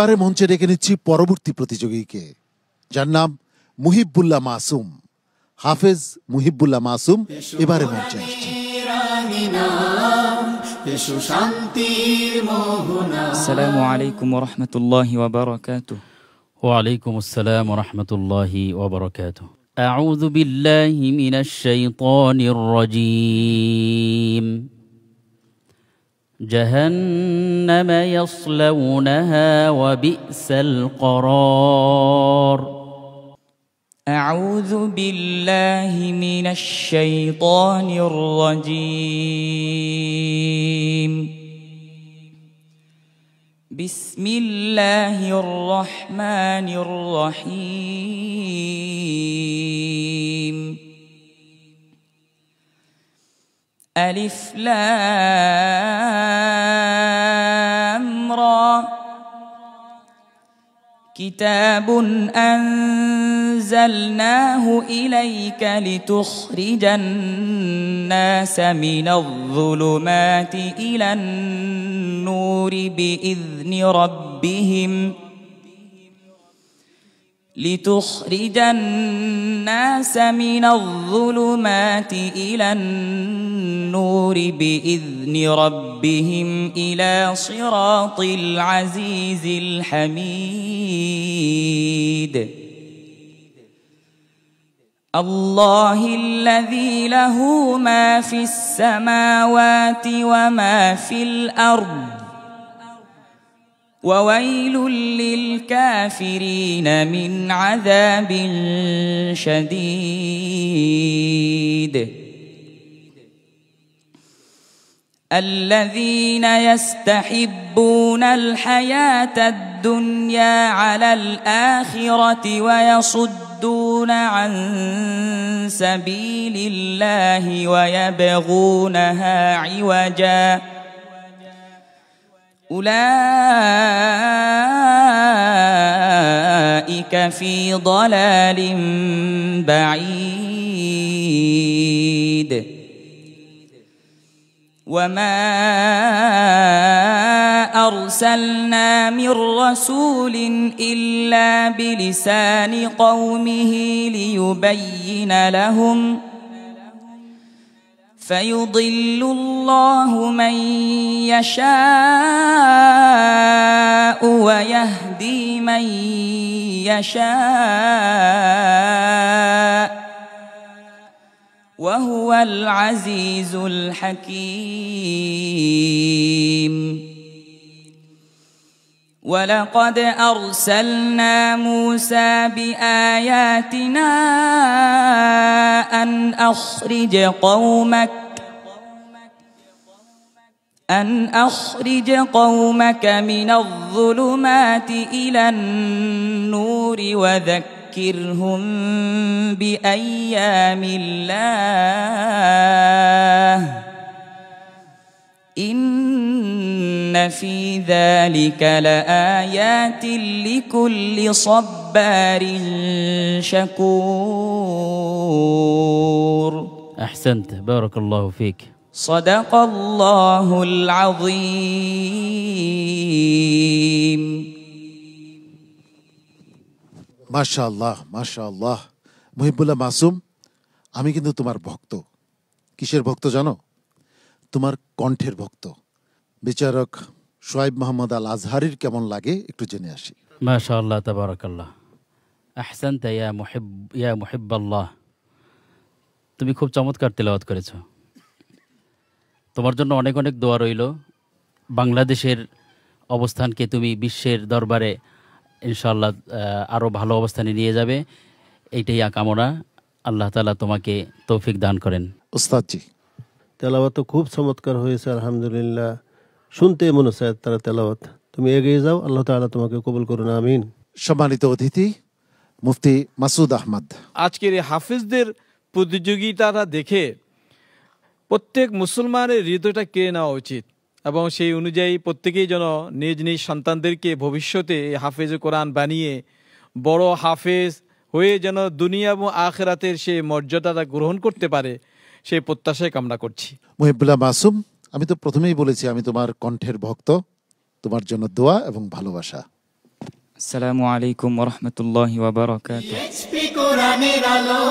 এবারে মঞ্চে ডেকে নিচ্ছি পরবর্তী প্রতিযোগীকে, যার নাম মুহিবুল্লাহ মাসুম। হাফেজ মুহিবুল্লাহ মাসুম এবারে মঞ্চে আসছে। আসসালামু আলাইকুম ওয়া রাহমাতুল্লাহি ওয়া বারাকাতুহু। ওয়া আলাইকুম আসসালাম ওয়া রাহমাতুল্লাহি ওয়া বারাকাতুহু। আউযু বিল্লাহি মিনাশ শাইতানির রাজীম। জাহান্নামা ইয়াসলাউনাহা ওয়া বি'সাল করার। أعوذ بالله من الشيطان الرجيم. بسم الله الرحمن الرحيم. ألف لام را. كتاب أنزلناه إليك لتخرج الناس من الظلمات إلى النور بإذن ربهم لتخرج الناس من الظلمات إلى النور بإذن ربهم إلى صراط العزيز الحميد. الله الذي له ما في السماوات وما في الأرض وويل للكافرين من عذاب شديد. الذين يستحبون الحياة الدنيا على الآخرة ويصدون عن سبيل الله ويبغونها عوجا أولئك في ضلال بعيد. وما أرسلنا من رسول إلا بلسان قومه ليبين لهم فيضل الله من يشاء ويهدي من يشاء وهو العزيز الحكيم. ولقد أرسلنا موسى بآياتنا أن أخرج قومك من الظلمات إلى النور وذكرهم بأيام الله إن في ذلك لآيات لكل صبار شكور. أحسنت، بارك الله فيك. صدق الله العظيم. মাশাআল্লাহ, মাশাআল্লাহ। মুহিবুল্লাহ মাসুম, আমি কিন্তু তোমার ভক্ত। কিসের ভক্ত জানো? তোমার কণ্ঠের ভক্ত। বিচারক শোয়েব মোহাম্মদ আল আজহারির কেমন লাগে একটু জেনে আসি। মাশাআল্লাহ, তাবারাকাল্লাহ। আহসানতা ইয়া মুহিব্বাল্লাহ। তুমি খুব চমৎকার তেলাওয়াত করেছো। তোমার জন্য অনেক অনেক দোয়া রইল। বাংলাদেশের অবস্থানকে তুমি বিশ্বের দরবারে ইনশাআল্লাহ আরও ভালো অবস্থানে নিয়ে যাবে, এইটাই কামনা। আল্লাহ তাআলা তোমাকে তৌফিক দান করেন। উস্তাদজি, তেলাওয়াত তো খুব চমৎকার হয়েছে, আলহামদুলিল্লাহ। শুনতে মনে হচ্ছে তারা তেলাওয়াত। তুমি এগিয়ে যাও, আল্লাহ তাআলা তোমাকে কবুল করুন, আমিন। সম্মানিত অতিথি মুফতি মাসুদ আহমদ, আজকের এই হাফিজদের প্রতিযোগিতাটা দেখে প্রত্যেক মুসলমানের হৃদয়টা কেড়ে নেওয়া উচিত এবং সেই অনুযায়ী প্রত্যেকেই যেন নিজ নিজ সন্তানদেরকে ভবিষ্যতে হাফেজ কোরআন বানিয়ে বড় হাফেজ হয়ে যেন দুনিয়া এবং আখিরাতের সেই মর্যাদাটা গ্রহণ করতে পারে, সেই প্রত্যাশায় কামনা করছি। মুহিবুল্লাহ মাসুম, আমি তো প্রথমেই বলেছি আমি তোমার কণ্ঠের ভক্ত। তোমার জন্য দোয়া এবং ভালোবাসা। আসসালামু আলাইকুম ওয়া রাহমাতুল্লাহি ওয়া বারাকাতুহু। কোরআনের আলো